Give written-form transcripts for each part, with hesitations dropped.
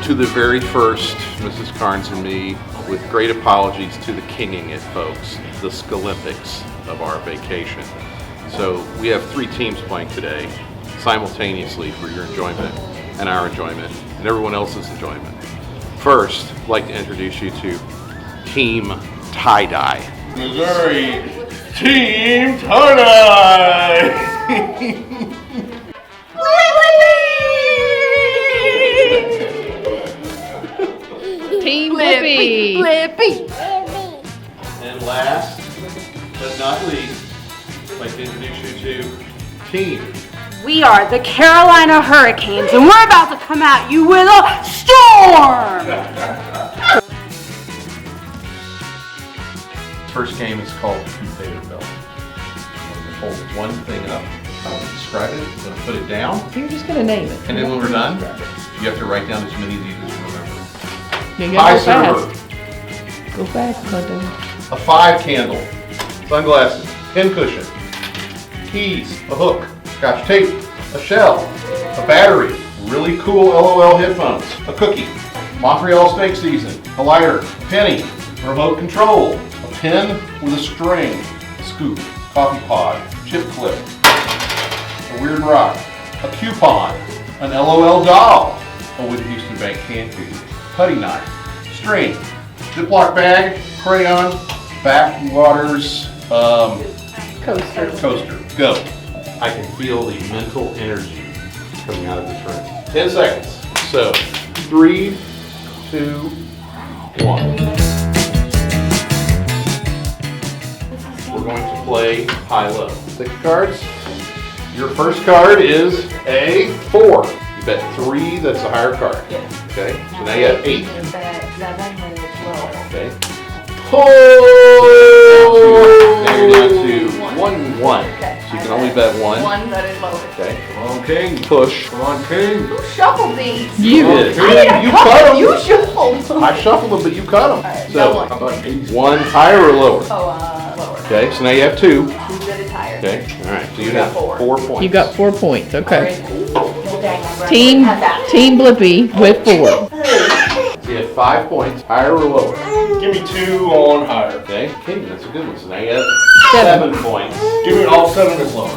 to the very first Mrs. Karnes and me, with great apologies to the kinging it folks, the Skillympics of our vacation. So we have 3 teams playing today simultaneously for your enjoyment and our enjoyment and everyone else's enjoyment. First, I'd like to introduce you to Team Tye Dye. Missouri, Team Tye Dye! Team Uppy. And last but not least, I'd like to introduce you to Team. We are the Carolina Hurricanes, and we're about to come at you with a storm! First game is called Conveyer Belt. I'm going to hold one thing up, describe it, I'm going to put it down, You're just going to name it. and then when we're done, you have to write down as many of these as you remember. You Pie gotta server, go fast. Go fast, Clinto. a 5 candle, sunglasses, pin cushion, keys, a hook, scotch tape, a shell, a battery, really cool LOL headphones, a cookie, Montreal steak season, a lighter, a penny, a remote control, a pen with a string, a scoop, coffee pod, chip clip, a weird rock, a coupon, an LOL doll, a Whitney Houston Bank can feed, putty knife, string, Ziploc bag, crayon, bath waters, coaster, go. I can feel the mental energy coming out of this room. 10 seconds. So, 3, 2, 1. We're going to play high-low. Pick cards. Your first card is a 4. You bet 3, that's a higher card. Okay, so now you have 8. Okay. Oh! Now you're down to 1. So you can only bet 1. One that is lower. Okay. Come on, King. Push. Come on, King. Who shuffled these? You did. I didn't You cut cut them. them. You shuffled them. I shuffled them, but you cut them. Alright, So, no one. how about 1 higher or lower? Oh, lower. Okay, so now you have 2. Who that is higher? Okay, all right. So you got have 4. 4 points. You got 4 points. Okay. Alright. Team Blippy with 4. So you have 5 points, higher or lower? Give me 2 on higher. Okay, King, that's a good one. So now you have 7. 7 points. Give me all 7 is lower.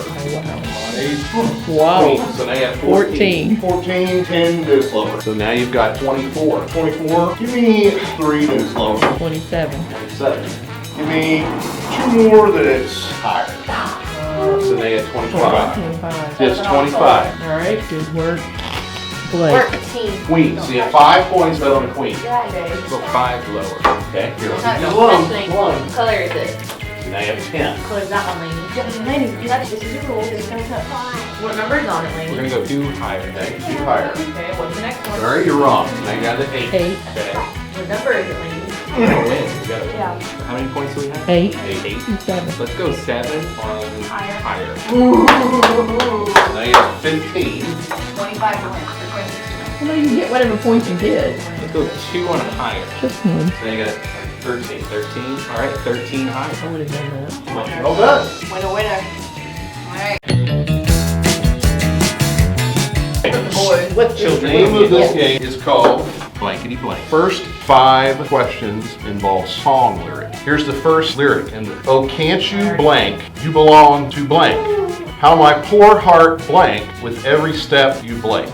Wow. Queen, so now you have 14. 14, 10 is lower. So now you've got 24. 24, give me 3 that is lower. 27. 7. Give me 2 more that is higher. So now you have 25. 25. It's 25. All right. Good work, Blake. Work team. Queen, so you have 5 points bet on the queen. Yeah, So 5 lower. Okay, here. What color is it? So now you have 10. Color is that one, lady. Lady, this is your rule. What number is on it, We're lady? gonna go 2 higher. Okay, 2 higher. Okay, what's the next one? Sorry, you're wrong. Now you got the 8. 8. Okay. What number is it, lady? You gotta win. You gotta win. Yeah. How many points do we have? 8. 8. 7. Let's go 7 on higher. Ooh. Now you have 15. 25 points. Well, you get whatever points you get. Let's go 2 on higher. Just one. Now you got 13. 13. All right, 13 higher. I would have done that. Well done. Winner, winner. Alright. What The name of this game is called Blankety-Blank. First 5 questions involve song lyrics. Here's the first lyric. Oh, can't you blank, you belong to blank. How my poor heart blank with every step you blank.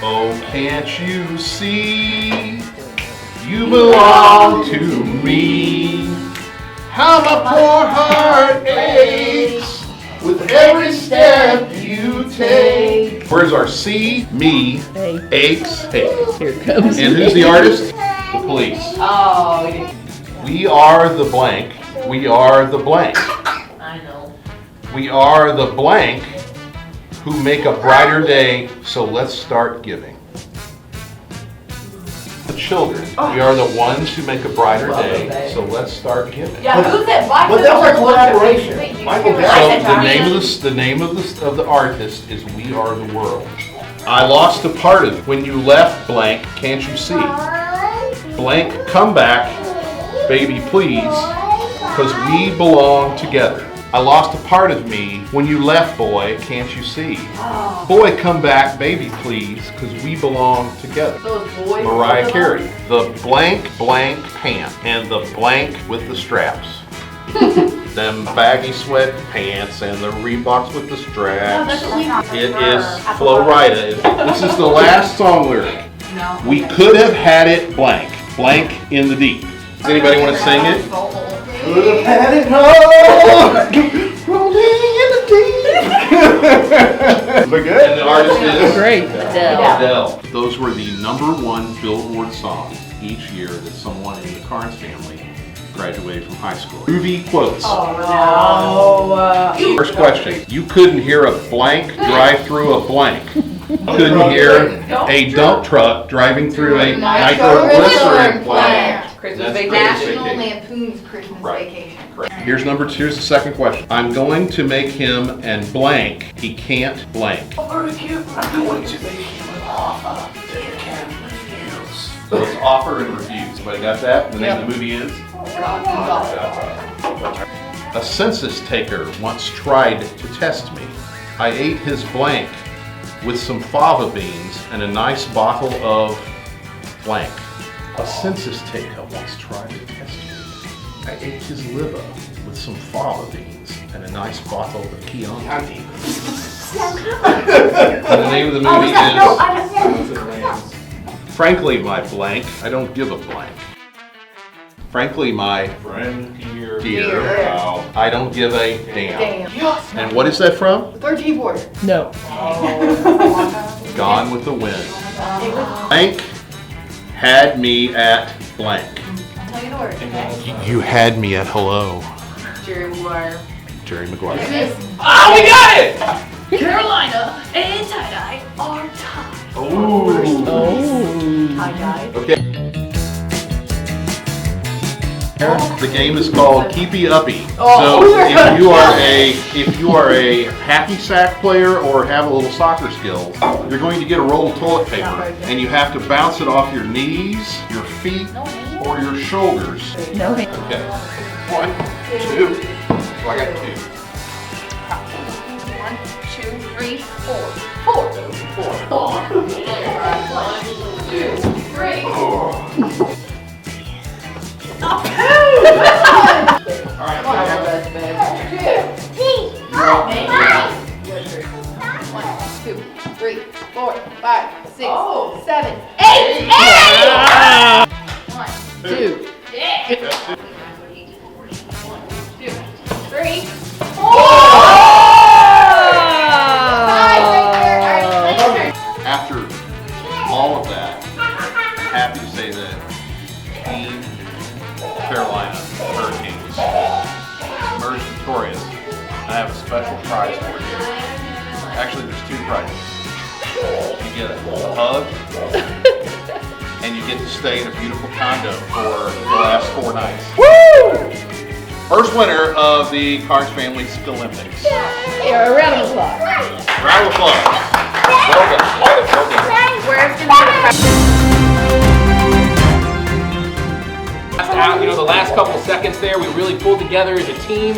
Oh, can't you see, you belong to me. How my poor heart aches with every step you take. Where's our C? Me. Hey, Aches. Aches. here it comes. And who's the artist? The Police. Oh, we didn't. We are the blank. We are the blank. I know. We are the blank who make a brighter day, so let's start giving. The children. We are the ones who make a brighter day, so let's start giving. Yeah, who's that? But that was a collaboration. Michael So Jackson. the name of the artist is We Are the World. I lost a part of it. When you left, blank, can't you see? Blank, come back, baby, please, because we belong together. I lost a part of me when you left, boy, can't you see? Boy, come back, baby, please, cause we belong together. Those boys. Mariah Carey. The blank pant and the blank with the straps. Them baggy sweatpants and the Reeboks with the straps. It is Flo Rida. This is the last song lyric. No. We could have had it blank in the deep. Does anybody want to sing it? Could have had it all. Rolling in the deep. Look good. And the artist is Great. Adele. Those were the #1 Billboard songs each year that someone in the Karnes family graduated from high school. Movie quotes. First question. You couldn't hear a blank drive through a blank. Couldn't hear a dump truck driving through a nitroglycerin plant. Christmas That's Vacation. Christmas Vacation. Lampoon's Christmas Right. Vacation. Here's here's the second question. I'm going to make him and blank. He can't blank. I'm going to make him an offer that you can't refuse. So it's offer and refuse. Somebody got that? The name of the movie is? A census taker once tried to test me. I ate his blank with some fava beans and a nice bottle of blank. A census taker once tried to test me. I ate his liver with some fava beans and a nice bottle of Chianti. And the name of the movie is Frankly, my blank, I don't give a blank. Frankly, my Friend here. dear, I don't give a damn. And what is that from? 13 Border. No. Gone with the Wind. Blank had me at blank. I'll tell you the word, okay? You had me at hello. Jerry Maguire. Jerry Maguire. Oh, we got it! Carolina and Tye Dye are tied. Oh. Tye Dye. Okay. The game is called Keepy Uppy. So if you are a hacky sack player or have a little soccer skills, you're going to get a roll of toilet paper and you have to bounce it off your knees, your feet, or your shoulders. No. Okay. 1, 2. So I got 2. 1, 2, 3, 4. 4. 1, 2, 3. Alright. 1, 2, 3, 4, 5, 6, 7, 8. 1, 2. 3, 4. After all of that, I'm happy to say that Team Carolina Hurricanes emerged victorious. I have a special prize for you. Actually, there's 2 prizes. You get a hug, and you get to stay in a beautiful condo for the last 4 nights. Woo! First winner of the Karnes family Skillympics. Yeah, a round of applause. Round of applause. Well done. Well done. Where's going to be the last couple of seconds there, we really pulled together as a team,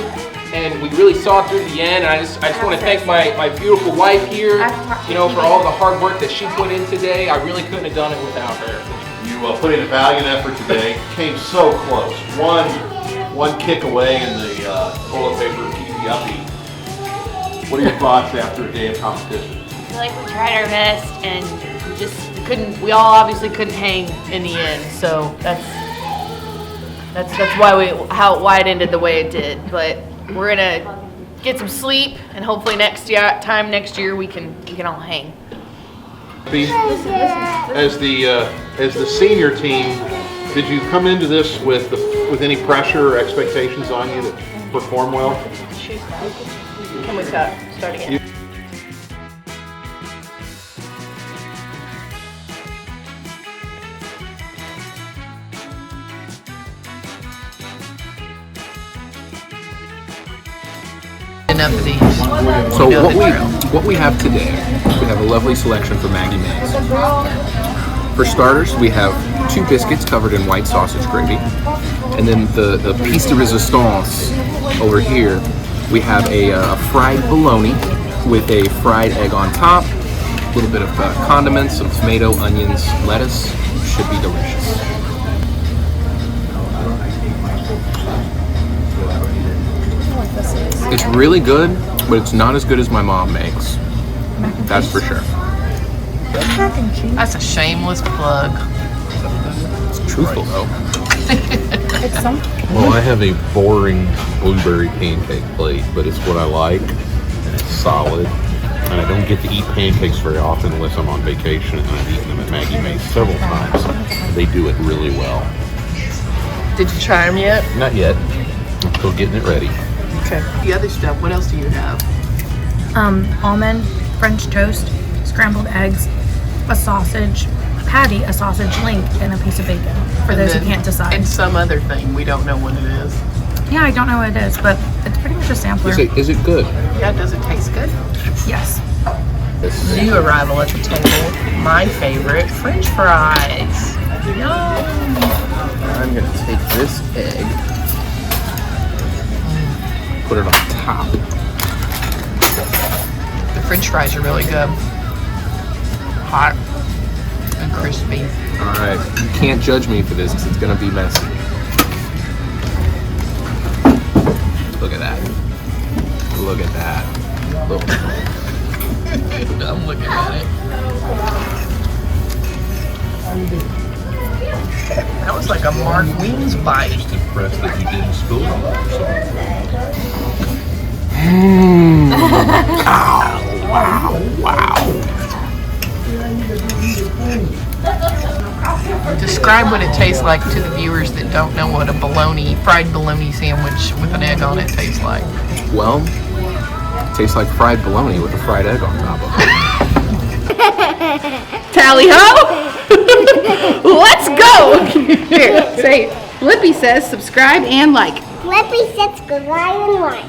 and we really saw through to the end. And I just want to thank my beautiful wife here, for all the hard work that she put in today. I really couldn't have done it without her. You put in a valiant effort today. Came so close. One kick away in the toilet paper Keepy Uppy. What are your thoughts after a day of competition? I feel like we tried our best and we all obviously couldn't hang in the end. So that's why it ended the way it did. But we're gonna get some sleep and hopefully next year we can all hang. As the senior team, did you come into this with any pressure or expectations on you to perform well? Can we start again? So what we have today, we have a lovely selection from Maggie Mae. For starters, we have 2 biscuits covered in white sausage gravy, and then the piece de resistance over here We have a fried bologna with a fried egg on top, a little bit of condiments, some tomato, onions, lettuce. Should be delicious. It's really good, but it's not as good as my mom makes. That's for sure. That's a shameless plug. It's truthful though. Well, I have a boring blueberry pancake plate, but it's what I like, and it's solid. And I don't get to eat pancakes very often unless I'm on vacation, and I've eaten them at Maggie Mae several times. They do it really well. Did you try them yet? Not yet. I'm still getting it ready. Okay. The other stuff, what else do you have? Almond, French toast, scrambled eggs, a sausage patty, a sausage link, and a piece of bacon, for those who can't decide. And some other thing, we don't know what it is. Yeah, I don't know what it is, but it's pretty much a sampler. Is it good? Yeah, does it taste good? Yes. New arrival at the table, my favorite, French fries. Yum! I'm gonna take this egg, put it on top. The French fries are really good. Hot and crispy. All right, you can't judge me for this because it's gonna be messy. Look at that. Look at that. Look. I'm looking at it. That was like a Mark Wings bite. Just impressed that you did in school. Describe what it tastes like to the viewers that don't know what a fried bologna sandwich with an egg on it tastes like. Well, it tastes like fried bologna with a fried egg on top of it. Tally ho! Let's go! Here, say, Flippy says subscribe and like. Flippy subscribe and like.